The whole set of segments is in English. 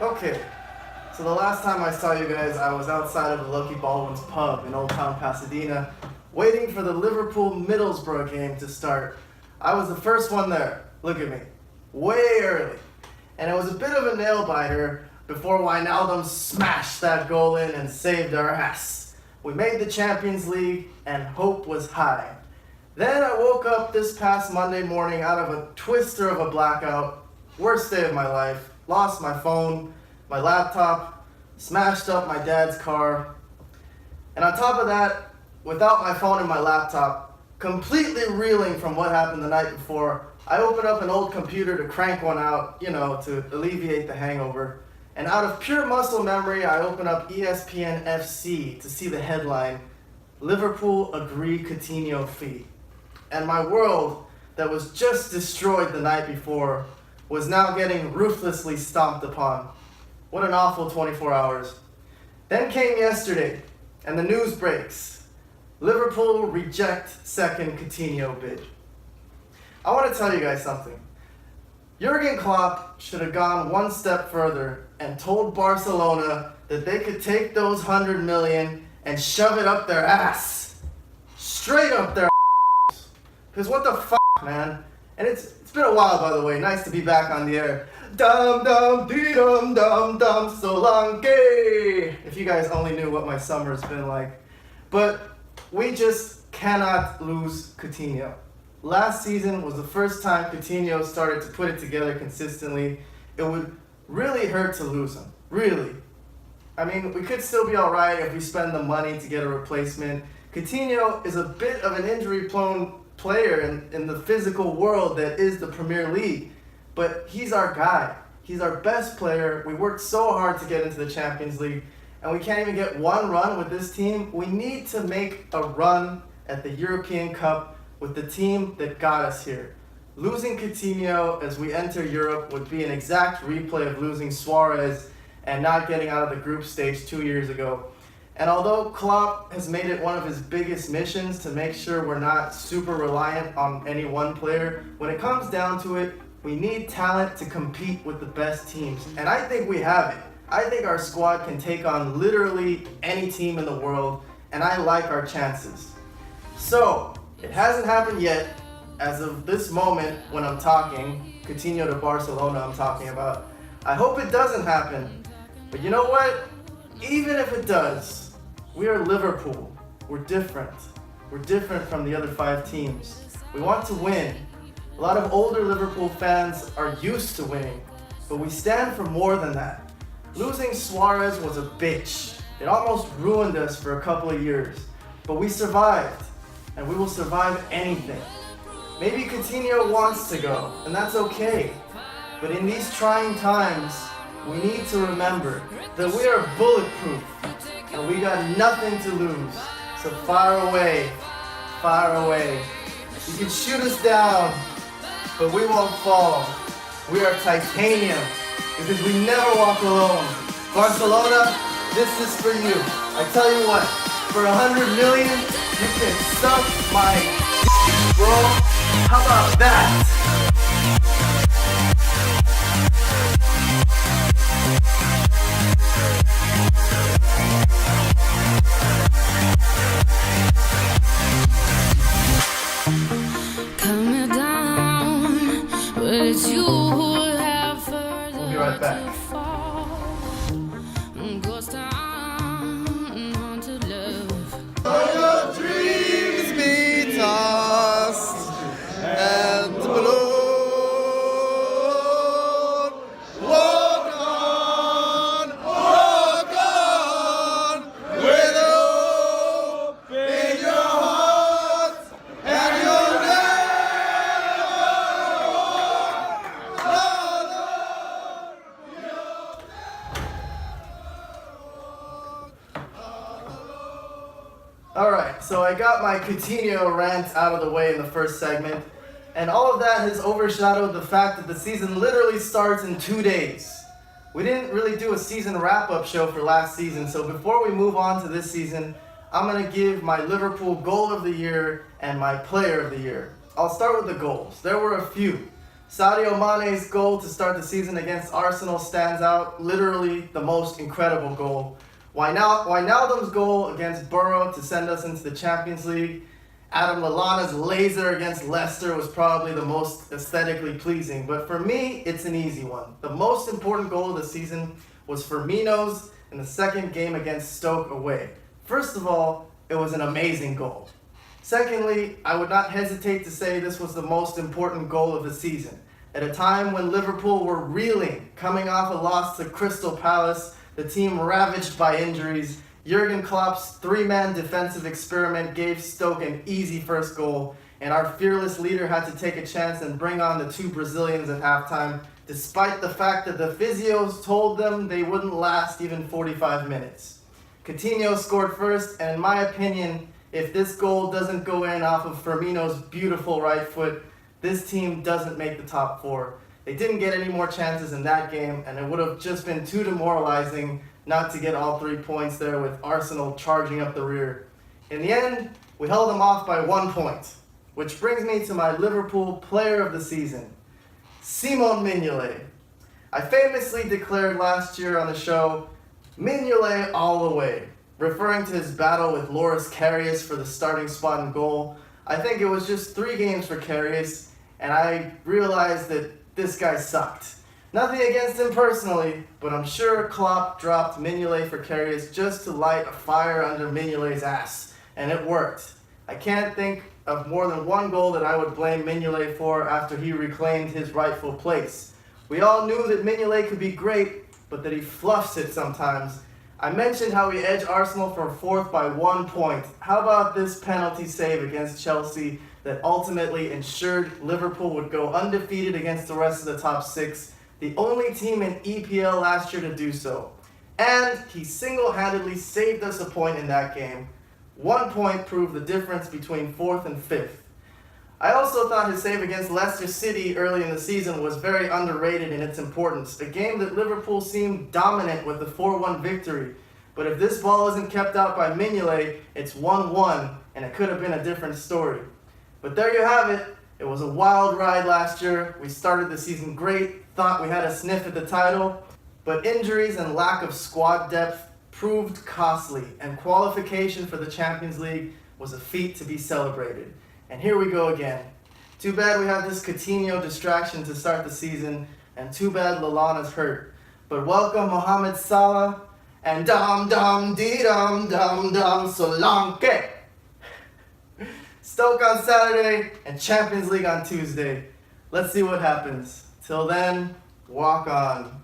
Okay, so the last time I saw you guys, I was outside of the Lucky Baldwin's pub in Old Town Pasadena, waiting for the Liverpool-Middlesbrough game to start. I was the first one there. Look at me. Way early. And it was a bit of a nail-biter before Wijnaldum smashed that goal in and saved our ass. We made the Champions League, and hope was high. Then I woke up this past Monday morning out of a twister of a blackout. Worst day of my life. Lost my phone, my laptop, smashed up my dad's car. And on top of that, without my phone and my laptop, completely reeling from what happened the night before, I opened up an old computer to crank one out, to alleviate the hangover. And out of pure muscle memory, I opened up ESPN FC to see the headline, Liverpool agree Coutinho fee. And my world, that was just destroyed the night before, was now getting ruthlessly stomped upon. What an awful 24 hours. Then came yesterday, and the news breaks. Liverpool reject second Coutinho bid. I want to tell you guys something. Jurgen Klopp should have gone one step further and told Barcelona that they could take those 100 million and shove it up their ass. Straight up their ass. Because what the fuck, man? And it's been a while, by the way. Nice to be back on the air. Dum dum dee dum dum dum so long gay. If you guys only knew what my summer's been like. But we just cannot lose Coutinho. Last season was the first time Coutinho started to put it together consistently. It would really hurt to lose him. Really. I mean, we could still be alright if we spend the money to get a replacement. Coutinho is a bit of an injury-prone player in the physical world that is the Premier League. But he's our guy. He's our best player. We worked so hard to get into the Champions League, and we can't even get one run with this team. We need to make a run at the European Cup with the team that got us here. Losing Coutinho as we enter Europe would be an exact replay of losing Suarez and not getting out of the group stage 2 years ago. And although Klopp has made it one of his biggest missions to make sure we're not super reliant on any one player, when it comes down to it, we need talent to compete with the best teams. And I think we have it. I think our squad can take on literally any team in the world, and I like our chances. So, it hasn't happened yet. As of this moment when I'm talking, Coutinho to Barcelona I'm talking about. I hope it doesn't happen. But you know what? Even if it does, we are Liverpool. We're different. We're different from the other 5 teams. We want to win. A lot of older Liverpool fans are used to winning, but we stand for more than that. Losing Suarez was a bitch. It almost ruined us for a couple of years, but we survived, and we will survive anything. Maybe Coutinho wants to go, and that's okay. But in these trying times, we need to remember that we are bulletproof, and we got nothing to lose. So fire away, fire away. You can shoot us down, but we won't fall. We are titanium, because we never walk alone. Barcelona, this is for you. I tell you what, for 100 million, you can suck my dick, bro. How about that? Coming down, but it's you who have further. We'll be right back. Ghost town, haunted love. Your dreams be tossed and blown. Walk on, with hope in your heart, and you'll Alright, so I got my Coutinho rant out of the way in the first segment, and all of that has overshadowed the fact that the season literally starts in 2 days. We didn't really do a season wrap-up show for last season, so before we move on to this season, I'm going to give my Liverpool Goal of the Year and my Player of the Year. I'll start with the goals. There were a few. Sadio Mane's goal to start the season against Arsenal stands out, literally the most incredible goal. Wijnaldum's goal against Borough to send us into the Champions League. Adam Lallana's laser against Leicester was probably the most aesthetically pleasing, but for me, it's an easy one. The most important goal of the season was Firmino's in the second game against Stoke away. First of all, it was an amazing goal. Secondly, I would not hesitate to say this was the most important goal of the season. At a time when Liverpool were reeling, coming off a loss to Crystal Palace, the team ravaged by injuries, Jurgen Klopp's three-man defensive experiment gave Stoke an easy first goal, and our fearless leader had to take a chance and bring on the two Brazilians at halftime, despite the fact that the physios told them they wouldn't last even 45 minutes. Coutinho scored first, and in my opinion, if this goal doesn't go in off of Firmino's beautiful right foot, this team doesn't make the top four. They didn't get any more chances in that game, and it would have just been too demoralizing not to get all 3 points there with Arsenal charging up the rear. In the end, we held them off by 1 point, which brings me to my Liverpool player of the season, Simon Mignolet. I famously declared last year on the show, Mignolet all the way, referring to his battle with Loris Karius for the starting spot and goal. I think it was just 3 games for Karius, and I realized that this guy sucked. Nothing against him personally, but I'm sure Klopp dropped Mignolet for Karius just to light a fire under Mignolet's ass, and it worked. I can't think of more than 1 goal that I would blame Mignolet for after he reclaimed his rightful place. We all knew that Mignolet could be great, but that he fluffs it sometimes. I mentioned how we edged Arsenal from 4th by 1 point. How about this penalty save against Chelsea that ultimately ensured Liverpool would go undefeated against the rest of the top 6, the only team in EPL last year to do so. And he single-handedly saved us a point in that game. 1 point proved the difference between 4th and 5th. I also thought his save against Leicester City early in the season was very underrated in its importance. A game that Liverpool seemed dominant with the 4-1 victory. But if this ball isn't kept out by Mignolet, it's 1-1, and it could have been a different story. But there you have it. It was a wild ride last year. We started the season great, thought we had a sniff at the title, but injuries and lack of squad depth proved costly, and qualification for the Champions League was a feat to be celebrated. And here we go again. Too bad we have this Coutinho distraction to start the season, and too bad Lallana's hurt. But welcome Mohamed Salah, and dum-dum-dee-dum-dum-dum Solanke. Stoke on Saturday, and Champions League on Tuesday. Let's see what happens. Till then, walk on.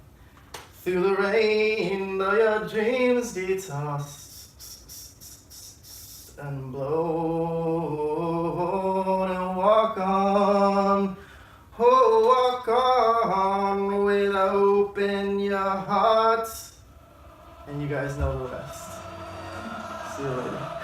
Through the rain, though your dreams be tossed and blown, and walk on, oh walk on with hope in your heart, and you guys know the rest. See you later.